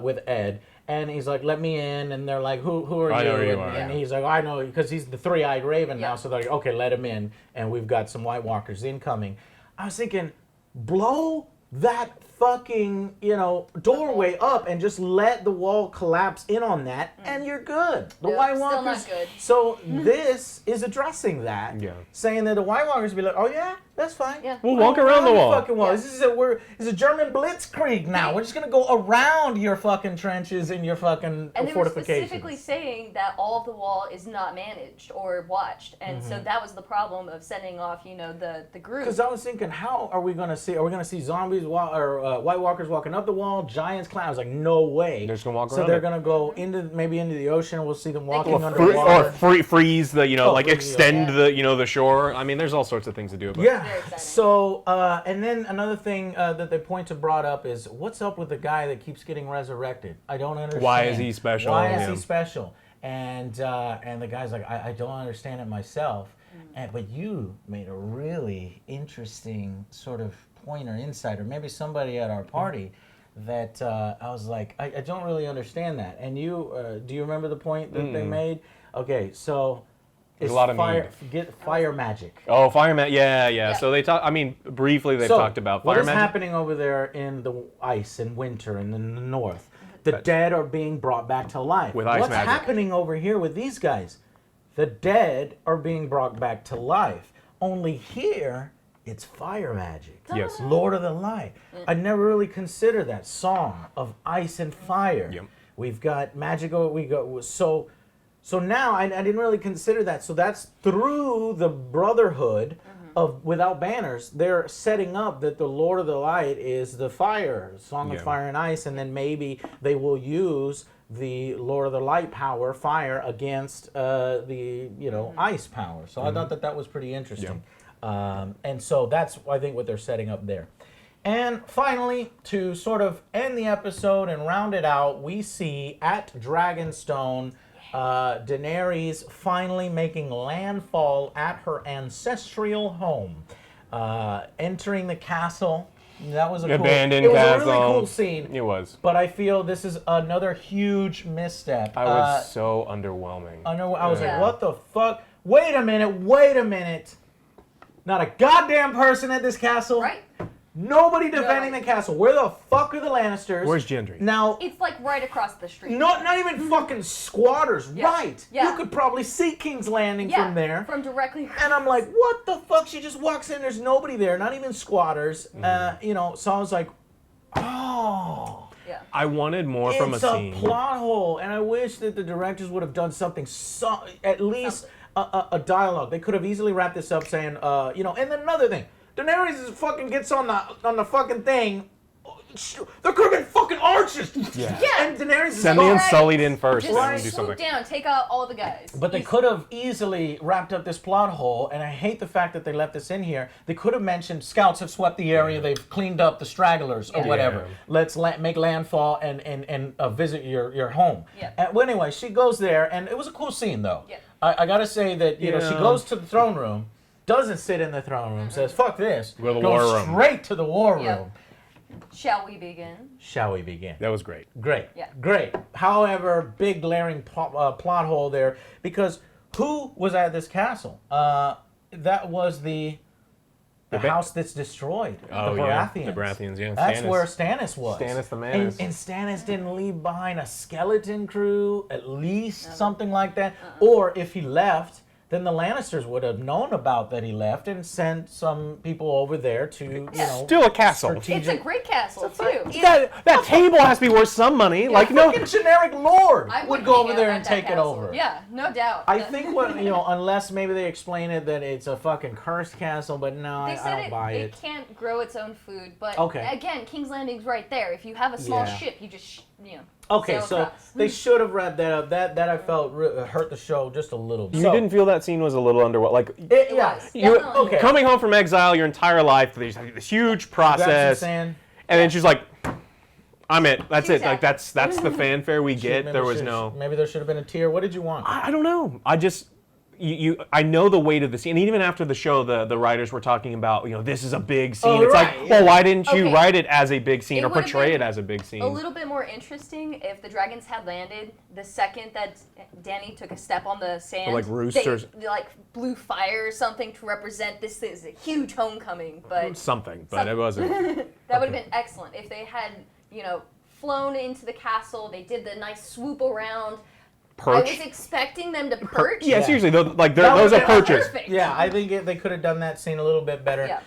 with Ed, and he's like, "Let me in," and they're like, "Who are I you?" know who you and, are. and he's like, "I know," because he's the three-eyed raven now. Yeah. So they're like, "Okay, let him in," and we've got some White Walkers incoming. I was thinking, blow that fucking doorway up and just let the wall collapse in on that, and you're good. The Nope, White still not Walkers. good. So this is addressing that, Yeah. saying that the White Walkers be like, "Oh yeah, that's fine. Yeah. We'll walk around the wall." Fucking wall. Yeah. This is a German blitzkrieg now. We're just gonna go around your fucking trenches and your fucking And they were fortifications. specifically saying that all of the wall is not managed or watched, and so that was the problem of sending off, the group. Because I was thinking, how are we gonna see? Are we gonna see zombies or White Walkers walking up the wall, giants, clowns? I was like, no way. They're just gonna walk So around they're it. gonna go maybe into the ocean. We'll see them walking can underwater. Freeze the, like freeze the extend ocean. the shore. I mean, there's all sorts of things to do. But Yeah. Very exciting. So, and then another thing that they point to brought up is what's up with the guy that keeps getting resurrected? I don't understand. Why is he special? Why is Yeah. he special? And the guy's like, I don't understand it myself. But you made a really interesting sort of point or insight, or maybe somebody at our party that I was like, I don't really understand that. And you, do you remember the point that they made? Okay, so There's it's a lot of fire, get fire magic. Oh, fireman. Yeah. So they talk. I mean, briefly they've talked about what fire is magic. happening over there in the ice in winter and in the north? The dead are being brought back to life. With ice What's magic. happening over here with these guys? The dead are being brought back to life. Only here, it's fire magic. Yes. Lord of the Light. I never really considered that song of ice and fire. Yep. We've got magical. So now I didn't really consider that. So that's through the Brotherhood of Without Banners. They're setting up that the Lord of the Light is the fire, Song of Yeah. Fire and Ice, and then maybe they will use the Lord of the Light power, fire, against the ice power. So I thought that was pretty interesting. And so that's I think what they're setting up there. And finally, to sort of end the episode and round it out, we see at Dragonstone, Daenerys finally making landfall at her ancestral home, entering the castle. That was a Abandoned cool, it was castle. a really cool scene. It was. But I feel this is another huge misstep. I was so underwhelming. I was Yeah. like, what the fuck? Wait a minute. Not a goddamn person at this castle. Right? Nobody defending the castle. Where the fuck are the Lannisters? Where's Gendry? Now, It's like right across the street. not even fucking squatters. Yeah. Right. Yeah. You could probably see King's Landing Yeah, from there. from directly. And I'm like, what the fuck? She just walks in. There's nobody there. Not even squatters. So I was like, oh. Yeah. I wanted more from a It's a scene. plot hole, and I wish that the directors would have done something, at least a dialogue. They could have easily wrapped this up saying, And then another thing, Daenerys fucking gets on the fucking thing. There could have been fucking archers. Yeah. And Daenerys is Send the like, Unsullied in first, Just and then do swoop something. down, take out all the guys. But they could have easily wrapped up this plot hole, and I hate the fact that they left this in here. They could have mentioned scouts have swept the area, they've cleaned up the stragglers or whatever. Yeah. Let's make landfall and visit your home. Yeah. Well, anyway, she goes there, and it was a cool scene though. Yeah. I gotta say that she Yeah. goes to the throne room, doesn't sit in the throne room, says fuck this, Go to the goes war room. straight to the war room. Yep. Shall we begin? Shall we begin? That was great. Great. Yeah. Great. However, big glaring plot hole there, because who was at this castle? That was the house that's destroyed. Oh, the yeah. Baratheons. The Baratheons, yeah. That's Stannis. where Stannis was. Stannis the Manus. And Stannis didn't leave behind a skeleton crew, at least something like that. Or if he left, then the Lannisters would have known about that he left and sent some people over there to, Still a castle. It's a great castle too. That table has to be worth some money. Like Fucking generic lord I would would go hang over out there at and that take it castle. over. Yeah, no doubt. I think unless maybe they explain it that it's a fucking cursed castle, but no, They I said don't buy it. it can't grow its own food, but Okay. again, King's Landing's right there. If you have a small Yeah. ship, you just Okay, sail so across. they should have read that up. That I felt hurt the show just a little. You didn't feel that scene was a little underwhelmed? Like, It Yeah. was, you definitely. okay. coming home from exile your entire life, there's this huge Grab some process, sand. and then she's like, "I'm it. That's it. Like Exactly. that's the fanfare we get." Maybe There was no. Maybe there should have been a tear. What did you want? I don't know. I just. I know the weight of the scene. And even after the show, the writers were talking about, this is a big scene. Oh, It's right, like, yeah. well, why didn't you Okay. write it as a big scene It or would've portray been it as a big scene? A little bit more interesting if the dragons had landed the second that Danny took a step on the sand. Or like roosters. They like blew fire or something to represent this is a huge homecoming. But Something, but it wasn't. that would have been excellent if they had flown into the castle. They did the nice swoop around. Perch. I was expecting them to perch. Yeah, Yeah. seriously, those That are would've been perches. Perfect. Yeah, I think they could have done that scene a little bit better. Yeah.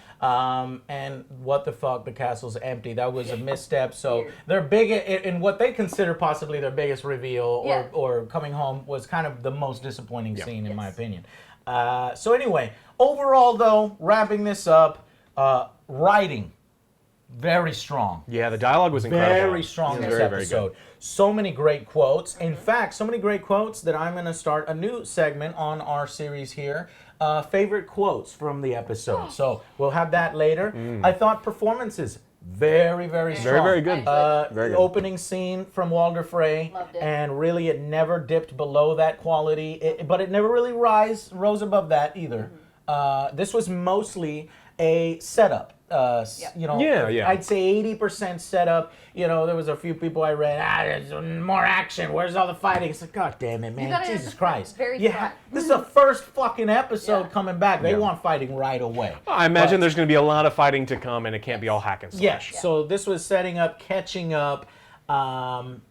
And what the fuck, the castle's empty. That was a misstep. So Weird. their big, in what they consider possibly their biggest reveal Yeah. or coming home was kind of the most disappointing scene in my Yes. opinion. So anyway, overall though, wrapping this up, writing, very strong. Yeah, the dialogue was incredible. Very strong It was this very, very episode. good. So many great quotes. In fact, so many great quotes that I'm going to start a new segment on our series here. Favorite quotes from the episode. So we'll have that later. I thought performances very, very strong. Very, very good. Very good. Opening scene from Walder Frey, Loved it. and really it never dipped below that quality, but it never really rose above that either. This was mostly a setup. Yeah. I'd say 80% setup. There was a few people I read, there's more action. Where's all the fighting? It's like, God damn it, man. gotta- Jesus Christ. very Yeah, fun. this is the first fucking episode Yeah. coming back. They Yeah. want fighting right away. I imagine But- there's going to be a lot of fighting to come, and it can't be all hack and slash. Yes. So this was setting up, catching up,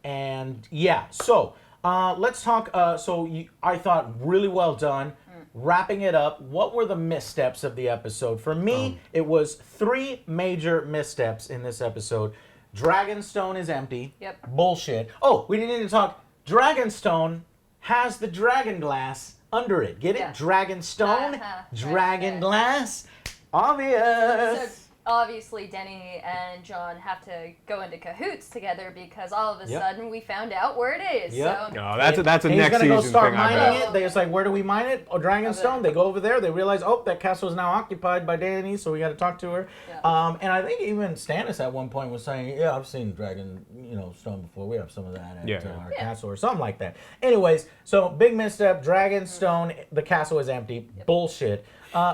and yeah. So let's talk. I thought really well done. Wrapping it up, what were the missteps of the episode? For me, it was 3 major missteps in this episode. Dragonstone is empty. Yep. Bullshit. Oh, we didn't even talk. Dragonstone has the dragon glass under it. Get it? Yeah. Dragonstone, dragon Right. glass. So Obvious. obviously, Denny and John have to go into cahoots together because all of a Yep. sudden we found out where it is. Yep. So No, that's a He's next gonna go season start thing. I mining bet. it. They just like, where do we mine it? Oh, Dragonstone. They go over there. They realize, oh, that castle is now occupied by Dany, so we got to talk to her. Yeah. And I think even Stannis at one point was saying, yeah, I've seen stone before. We have some of that at our castle or something like that. Anyways, so big misstep. Dragonstone. The castle is empty. Bullshit.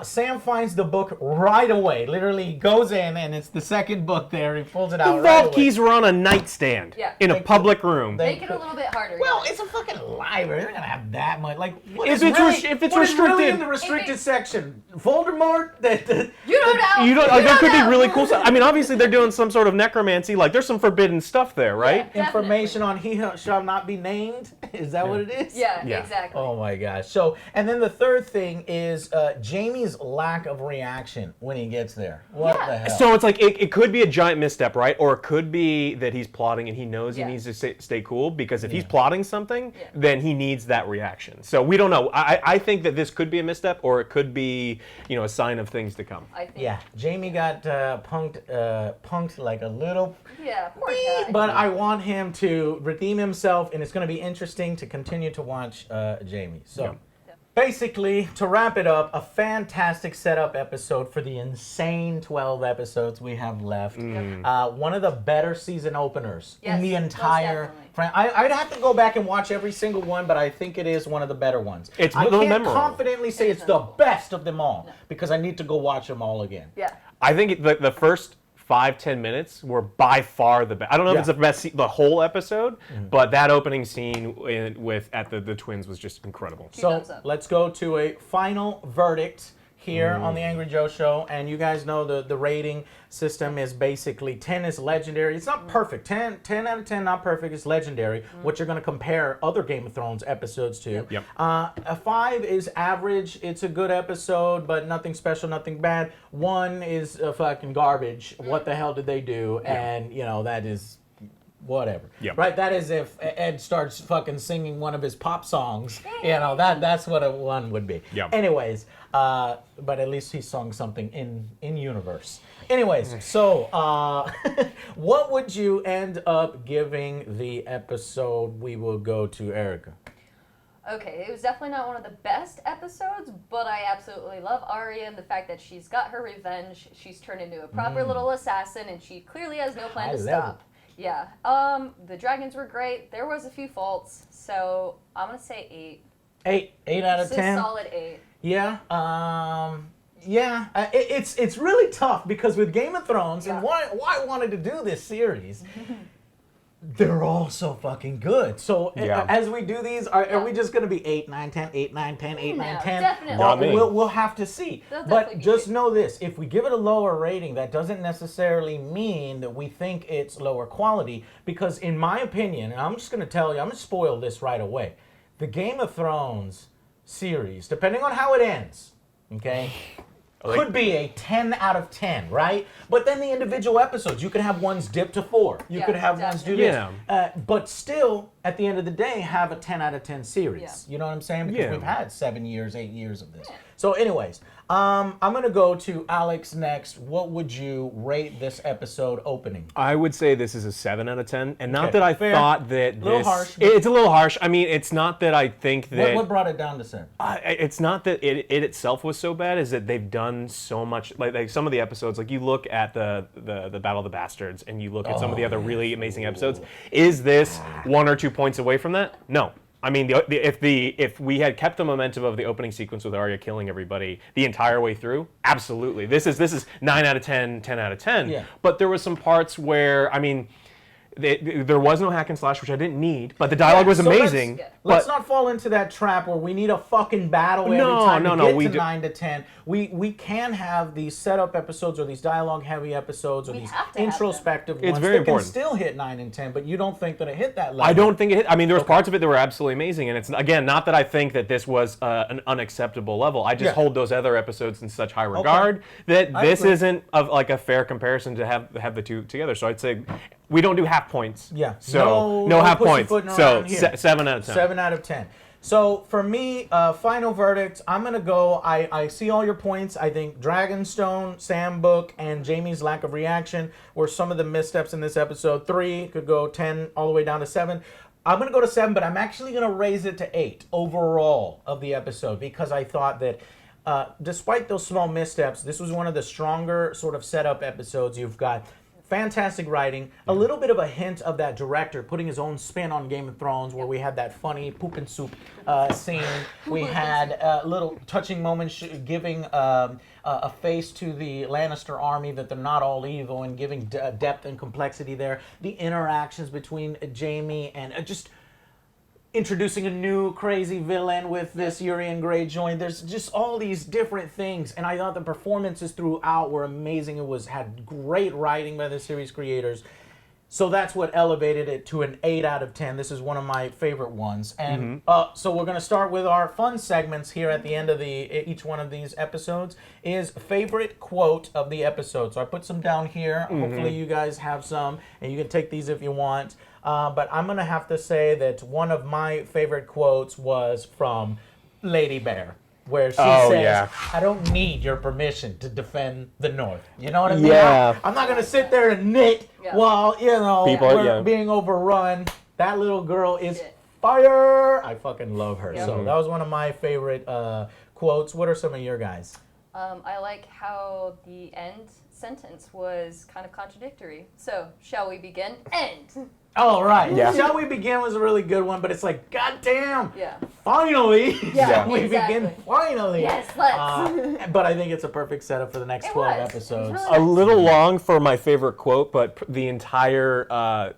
Sam finds the book right away. Literally, he goes in and it's the second book there. He pulls it out The right vault away. keys were on a nightstand Yeah. in a They- public room. they- make it a little bit harder. Well, yeah. it's a fucking library. They're not gonna have that much. Like, what If is it's really, if it's what is really restricted- in the restricted If it- section? Voldemort. you don't know. You don't. Like, there could be know. really cool stuff. I mean, obviously they're doing some sort of necromancy. Like, there's some forbidden stuff there, right? Yeah. Information on he shall not be named. Is that what it is? Yeah, Yeah. exactly. Oh my gosh. So, and then the third thing is Jamie's lack of reaction when he gets there. What Yeah. the hell? So it's like it could be a giant misstep, right? Or it could be that he's plotting and he knows he Yeah. needs to stay cool because if he's plotting something, Yeah. then he needs that reaction. So we don't know. I think that this could be a misstep, or it could be a sign of things to come. I think. Yeah, Jamie got punked like a little. Yeah, poor guy. But I want him to redeem himself, and it's going to be interesting to continue to watch Jamie. So, Yeah. basically, to wrap it up, a fantastic setup episode for the insane 12 episodes we have left. One of the better season openers in Yes, the most entire. definitely. I'd have to go back and watch every single one, but I think it is one of the better ones. It's I a little can't memorable. confidently say it's the best of them all because I need to go watch them all again. Yeah. I think the first 5-10 minutes were by far the best. I don't know if it's the best the whole episode, but that opening scene at the Twins was just incredible. So thumbs up. let's go to a final verdict here on the Angry Joe Show, and you guys know the rating system is basically 10 is legendary. It's not perfect. 10 out of 10, not perfect. It's legendary, what you're going to compare other Game of Thrones episodes to. Yep. A 5 is average. It's a good episode, but nothing special, nothing bad. 1 is fucking garbage. What the hell did they do? And, you know, that is... whatever. Yep. Right? That is if Ed starts fucking singing one of his pop songs. You know, that's what a 1 would be. Yep. Anyways, but at least he sung something in universe. Anyways, so what would you end up giving the episode? We will go to Erica. Okay, it was definitely not one of the best episodes, but I absolutely love Arya and the fact that she's got her revenge. She's turned into a proper little assassin, and she clearly has no plan to stop. Yeah. The dragons were great. There was a few faults, so I'm gonna say 8. 8 out of 10. It's a solid 8. Yeah. It's really tough because with Game of Thrones and why I wanted to do this series. They're all so fucking good. So as we do these, are we just going to be 8, 9, 10, 8, 9, 10, 8, 9, 10? Definitely. We'll have to see. But just know this. If we give it a lower rating, that doesn't necessarily mean that we think it's lower quality. Because in my opinion, and I'm just going to tell you, I'm going to spoil this right away. The Game of Thrones series, depending on how it ends, okay, could be a 10 out of 10, right? But then the individual episodes, you could have ones dip to 4. You could have ones do this. But still, at the end of the day, have a 10 out of 10 series. You know what I'm saying? Because we've had 7 years, 8 years of this. So anyways, I'm going to go to Alex next. What would you rate this episode opening? I would say this is a 7 out of 10. And not that I thought that this... A little harsh. It's a little harsh. I mean, it's not that I think that... What brought it down to 7? It's not that it itself was so bad, is that they've done so much... Like some of the episodes, like you look at the Battle of the Bastards, and you look at some of the other really amazing episodes. Is this 1 or 2 points away from that? No. I mean, if we had kept the momentum of the opening sequence with Arya killing everybody the entire way through, absolutely. This is 9 out of 10, 10 out of 10. Yeah. But there was some parts where, I mean, there was no hack and slash, which I didn't need, but the dialogue was amazing. Let's not fall into that trap where we need a fucking battle every time to get to 9 to 10. We can have these setup episodes or these dialogue-heavy episodes or these introspective ones. It's very important. Can still hit 9 and 10, but you don't think that it hit that level. I don't think it hit. I mean, there was parts of it that were absolutely amazing, and it's, again, not that I think that this was an unacceptable level. I just hold those other episodes in such high regard that this isn't like a fair comparison to have the two together. So I'd say we don't do half points. Yeah. So no half points. So 7 out of 10. 7 out of 10. So for me, final verdict, I'm going to go, I see all your points. I think Dragonstone, Sam Book, and Jamie's lack of reaction were some of the missteps in this episode. 3 could go 10 all the way down to 7. I'm going to go to 7, but I'm actually going to raise it to 8 overall of the episode because I thought that despite those small missteps, this was one of the stronger sort of setup episodes. You've got fantastic writing, a little bit of a hint of that director putting his own spin on Game of Thrones where we had that funny poop and soup scene. We had little touching moments giving a face to the Lannister army that they're not all evil and giving depth and complexity there. The interactions between Jaime and just introducing a new crazy villain with this Euron Greyjoy. There's just all these different things, and I thought the performances throughout were amazing. It had great writing by the series creators. So that's what elevated it to an 8 out of 10. This is one of my favorite ones. And so we're going to start with our fun segments here at the end of each one of these episodes is favorite quote of the episode. So I put some down here. Hopefully you guys have some, and you can take these if you want. But I'm going to have to say that one of my favorite quotes was from Lady Bear, where she says, I don't need your permission to defend the North. You know what I mean? I'm not going to sit there and knit while, we're being overrun. That little girl is fire. I fucking love her. So that was one of my favorite quotes. What are some of your guys? I like how the end sentence was kind of contradictory. So, shall we begin? End. Oh, right. Shall we begin was a really good one, but it's like, goddamn. Finally. We begin finally. Yes, let's. But I think it's a perfect setup for the next 12 episodes. Really a little long for my favorite quote, but the entire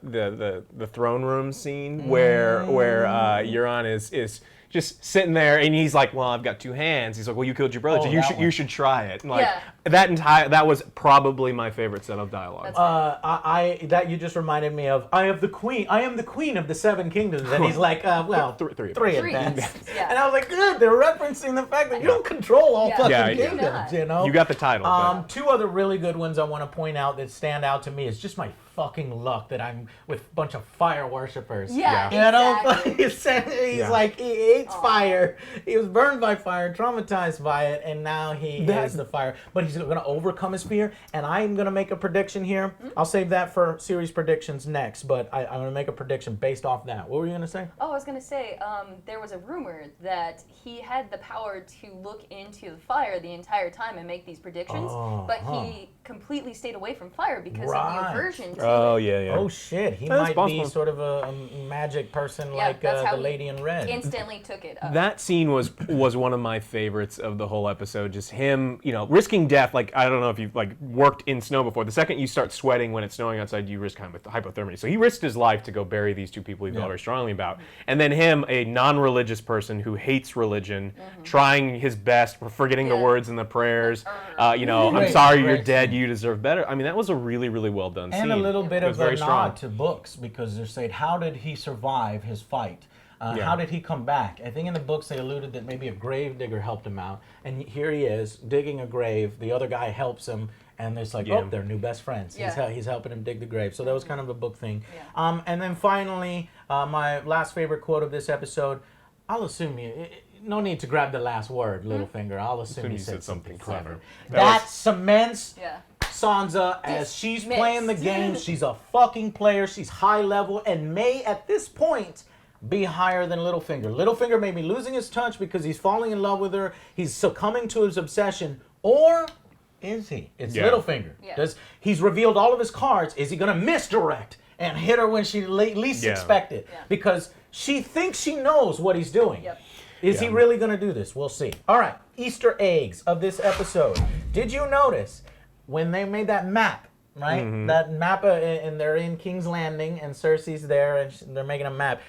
the throne room scene where Euron is just sitting there, and he's like, well, I've got 2 hands. He's like, well, you killed your brother, so you should try it. And like that was probably my favorite set of dialogue. That you just reminded me of. I am the queen of the 7 kingdoms, and he's like, well, three at best. Yeah. And I was like, good. They're referencing the fact that you don't control all fucking kingdoms. You know. You got the title. 2 other really good ones I want to point out that stand out to me is just my fucking luck that I'm with a bunch of fire worshippers. Yeah. You know, Exactly. he's like, he hates fire. He was burned by fire, traumatized by it, and now he is the fire. But he's going to overcome his fear, and I'm going to make a prediction here. I'll save that for series predictions next, but I'm going to make a prediction based off that. What were you going to say? Oh, I was going to say, there was a rumor that he had the power to look into the fire the entire time and make these predictions, but he completely stayed away from fire because of the aversion to Oh, it. yeah. Oh, shit. He might be sort of a magic person like the lady in red. Instantly took it up. That scene was one of my favorites of the whole episode. Just him, risking death. Like, I don't know if you've worked in snow before. The second you start sweating when it's snowing outside, you risk hypothermia. So he risked his life to go bury these 2 people he felt very strongly about. And then him, a non-religious person who hates religion, trying his best, forgetting the words in the prayers. I'm sorry you're dead. You deserve better. I mean, that was a really, really well done scene. And a little bit of a strong nod to books, because they're saying, how did he survive his fight? How did he come back? I think in the books they alluded that maybe a grave digger helped him out. And here he is, digging a grave. The other guy helps him. And it's like, they're new best friends. He's helping him dig the grave. So that was kind of a book thing. Yeah. And then finally, my last favorite quote of this episode, I'll assume no need to grab the last word, Littlefinger. I'll assume you said something clever. That cements Sansa as she's playing the game. She's a fucking player. She's high level and may, at this point, be higher than Littlefinger. Littlefinger may be losing his touch because he's falling in love with her. He's succumbing to his obsession. Or is he? It's Littlefinger. Yeah. He's revealed all of his cards. Is he going to misdirect and hit her when she least expect it? Yeah. Because she thinks she knows what he's doing. Yep. Is he really going to do this? We'll see. All right. Easter eggs of this episode. Did you notice when they made that map, right? Mm-hmm. That map, and they're in King's Landing, and Cersei's there, and they're making a map.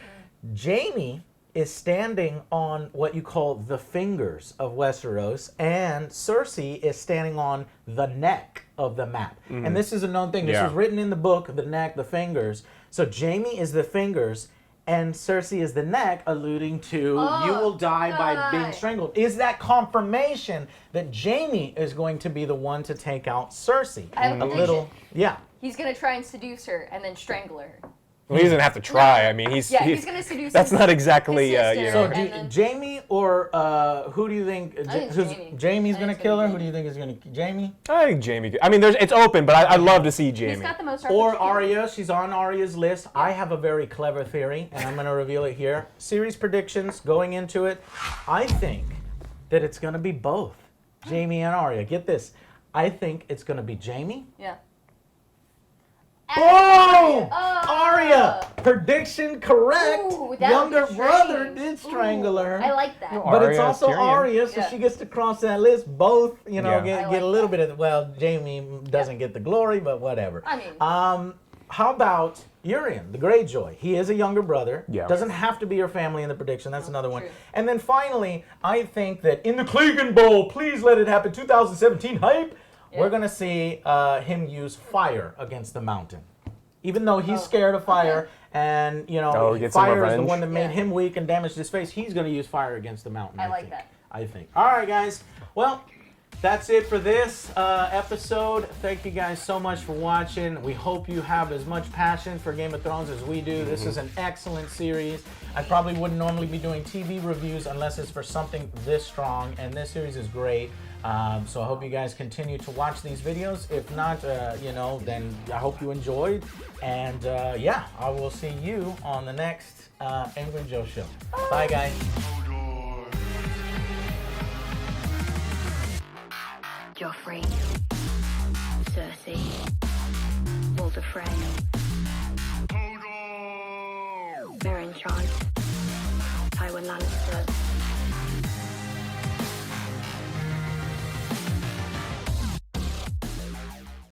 Jaime is standing on what you call the fingers of Westeros, and Cersei is standing on the neck of the map. Mm-hmm. And this is a known thing. This was written in the book, the neck, the fingers. So Jaime is the fingers, and Cersei is the neck, alluding to you will die by being strangled. Is that confirmation that Jaime is going to be the one to take out Cersei? I have a prediction. Yeah. He's going to try and seduce her and then strangle her. Well, he doesn't have to try. I mean, he's going to seduce. That's not exactly. So, Jaime or who do you think? Jaime's going to kill her. Who do you think is going to Jaime? I think Jaime. I mean, it's open, but I'd love to see Jaime. He's got the most. Or Arya. She's on Arya's list. I have a very clever theory, and I'm going to reveal it here. Series predictions going into it. I think that it's going to be both Jaime and Arya. Get this. I think it's going to be Jaime. Yeah. Boom! Arya! Prediction correct. Ooh, Younger brother did strangle her. I like that. But it's also Arya, so she gets to cross that list. Both, get a little bit of Jaime doesn't get the glory, but whatever. I mean. How about Urian, the Greyjoy? He is a younger brother. Yeah. Doesn't have to be your family in the prediction. That's another one. True. And then finally, I think that in the Clegan Bowl, please let it happen, 2017 hype, we're going to see him use fire against the mountain. Even though he's scared of fire, and, fire is the one that made him weak and damaged his face, he's going to use fire against the mountain. I like that. I think. All right, guys. Well, that's it for this episode. Thank you guys so much for watching. We hope you have as much passion for Game of Thrones as we do. Mm-hmm. This is an excellent series. I probably wouldn't normally be doing TV reviews unless it's for something this strong, and this series is great. So I hope you guys continue to watch these videos. If not, then I hope you enjoyed. And I will see you on the next AngryJoe show. Bye, guys. Joffrey, Cersei, Walder Frey, Meryn Trant, Tywin Lannister,